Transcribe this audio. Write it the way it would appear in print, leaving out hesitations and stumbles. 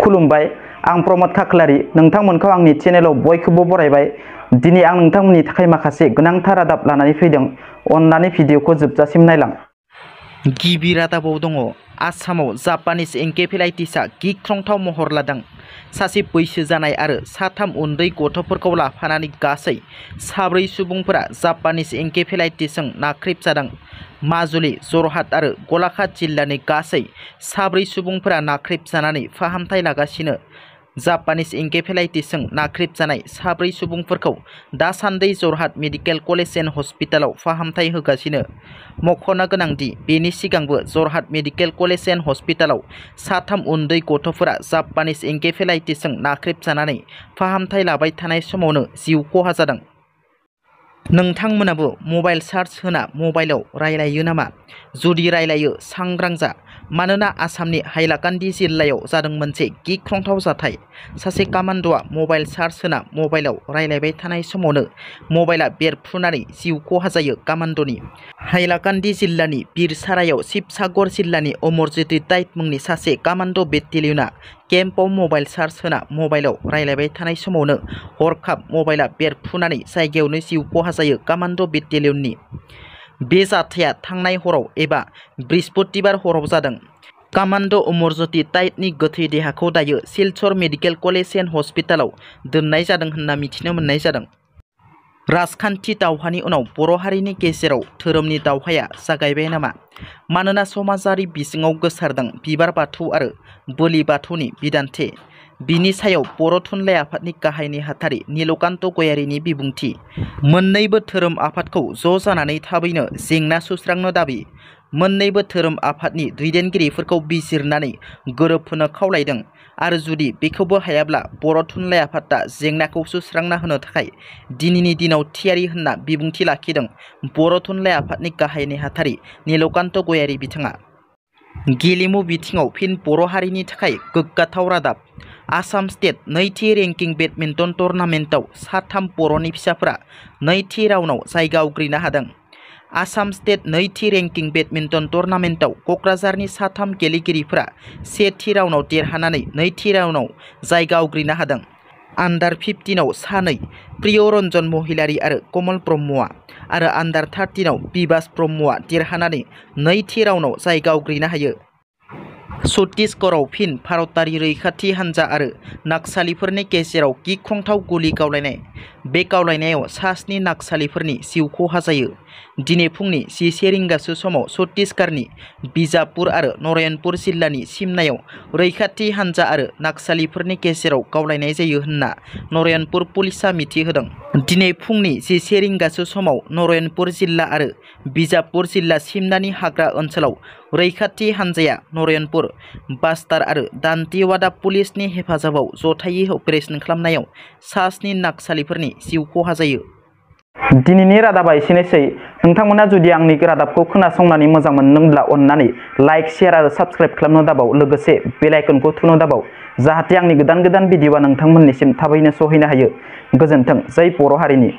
खुलुमबाय आं प्रमोद खाख्लारि नोंथांमोनखौ आंनि चेनेलाव बयखौबो बरायबाय। दिनै आं नोंथांमोननि थाखाय माखासे गोनांथार रादाब लानानै फैदों। अन्नानै भिडिअखौ जोबजासिम नायलां। गिबि रादाबाव दङ आसामाव जापानिज एनकेफेलाइटिसआ गिख्रंथाव महर लादों। सासे बैसो जानाय आरो साथाम उन्दै गथ'फोरखौ लाफानानै गासै 4 सुबुंफोरा जापानिज एनकेफेलाइटिसजों नाख्रेबजादों। माजुलि, जरहाट आरो गलाघाट जिल्लानि गासै 4 सुबुंफोरा नाख्रेबजानानै फाहामथाय लागासिनो। जापानिज एनकेफेलाइटिसजों नाख्रेबजानाय 4 सुबुंफोरखौ दासान्दि जरहाट मेडिकेल कलेज एन्ड हस्पिटालाव फाहामथाय होगासिनो। मख'नो गोनांदि बेनि सिगांबो जरहाट मेडिकेल कलेज एन्ड हस्पिटालाव 3 उन्दै गथ'फोरा जापानिज एनकेफेलाइटिसजों नाख्रेबजानानै फाहामथाय लाबाय थानाय समावनो जिउ खहा जादों। नोंथांमोनाबो मबाइल चार्ज होना मबाइलाव रायलायो नामा? जुदि रायलायो सांग्रां जा, मानोना आसामनि हाइलाकान्दि जिल्लायाव जादों मोनसे गिख्रंथाव जाथाय। सासे कामान्ड'आ मबाइल चार्ज होना मबाइलाव रायलायबाय थानाय समावनो मबाइला बेरफ्रुनानै जिउ खहा जायो कामान्ड'नि। हाइलाकान्दि जिल्लानि बिरसारायाव शिबसागर जिल्लानि अमरज्योति टाइट मुंनि सासे कामान्ड' बेटेलियनआ केम्पआव मबाइल चार्ज होना मबाइलाव रायलायबाय थानाय समावनो हरखाब मबाइला बेरफ्रुनानै जायगायावनो जिउ खहा जायो कामान्ड' बेटेलियननि। बे जाथाया थांनाय हराव एबा बृहस्पतिबार हराव जादों। कामान्ड' अमरज्योति टाइटनि गोथै देहाखौ दायो सिलचर मेडिकेल कलेज एन्ड हस्पिटालाव दोननाय जादों होनना मिथिनो मोननाय जादों। राजखान्थि दावहानि उनाव बर' हारिनि गेजेराव धोरोमनि दावहाया जागायबाय नामा? मानोना समाजारि बिजोङाव गोसारदों बिबार बाथौ आरो बोलि बाथौनि बिदान्थे। बिनि सायाव बर' थुनलाइ आफादनि गाहाय नेहाथारि नीलकान्त गयारिनि बिबुंथि। मोन्नैबो धोरोम आफादखौ ज' जानानै थाबैनो जेंना सुस्रांनो दाबि। मोन्नैबो धोरोम आफादनि दैदेनगिरिफोरखौ बिजिरनानै गोरोबहोनो खावलायदों आरो जुदि बेखौबो हायाब्ला बर' थुनलाइ आफादा जेंनाखौ सुस्रांना होनो थाखाय दिनैनि दिनाव थियारि होनना बिबुंथि लाखिदों बर' थुनलाइ आफादनि गाहाय नेहाथारि नीलकान्त गयारि बिथाङा। गेलेमु बिथिङाव फिन बर' हारिनि थाखाय गोग्गाथाव रादाब। आसाम स्टेट नैथि रेंकिं बेडमिन्टन टुर्नामेन्टआव 3 बर'नि फिसाफोरा नैथि राउन्डआव जायगा आवग्रिनो हादों। आसाम स्टेट नैथि रेंकिं बेडमिन्टन टुर्नामेन्टआव क'क्राझारनि 3 गेलेगिरिफोरा सेथि राउन्डआव देरहानानै नैथि राउन्डआव जायगा आवग्रिनो हादों। आन्डार 15आव सानै प्रियरन्जन महिलारि आरो कमल ब्रह्मआ आरो आन्डार 13आव बिबास ब्रह्मआ देरहानानै नैथि राउन्डआव जायगा आवग्रिनो हायो। छत्तीसगढ़आव फिन भारतारि रैखाथि हान्जा आरो नाक्सालिफोरनि गेजेराव गिख्रंथाव गुलि गावलायनाय। बे गावलायनायाव 7 नाक्सालिफोरनि जिउ खहा जायो। दिनै फुंनि 11 रिंगासो समाव छत्तीसगढ़नि बिजापुर आरो नारायणपुर जिल्लानि सिमनायाव रैखाथि हान्जा आरो नाक्सालिफोरनि गेजेराव गावलायनाय जायो होनना नारायणपुर पुलिसआ मिथिहोदों। दिनै फुंनि 11 रिंगासो समाव नारायणपुर जिल्ला आरो बिजापुर जिल्ला सिमनानि हाग्रा ओनसोलाव रैखाथि हान्जाया नारायणपुर, बास्तार आरो दान्तेवाड़ा पुलिसनि हेफाजाबाव जथायै अपारेसन खालामनायाव 7 नाक्सालिफोरनि जिउ खहा जायो। दिनैनि रादाबा एसेनोसै। नोंथांमोना जुदि आंनि रादाबखौ खोनासंनानै मोजां मोनदोंब्ला अन्नानै लाइक, शेयार आरो साबस्क्राइब खालामनो दाबाव, लोगोसे बेल आइकनखौ थुनो दाबाव, जाहाथे आंनि गोदान भिडिअआ नोंथांमोननिसिम थाबैनो सहैनो हायो। गोजोन्थों। जै बर' हारिनि।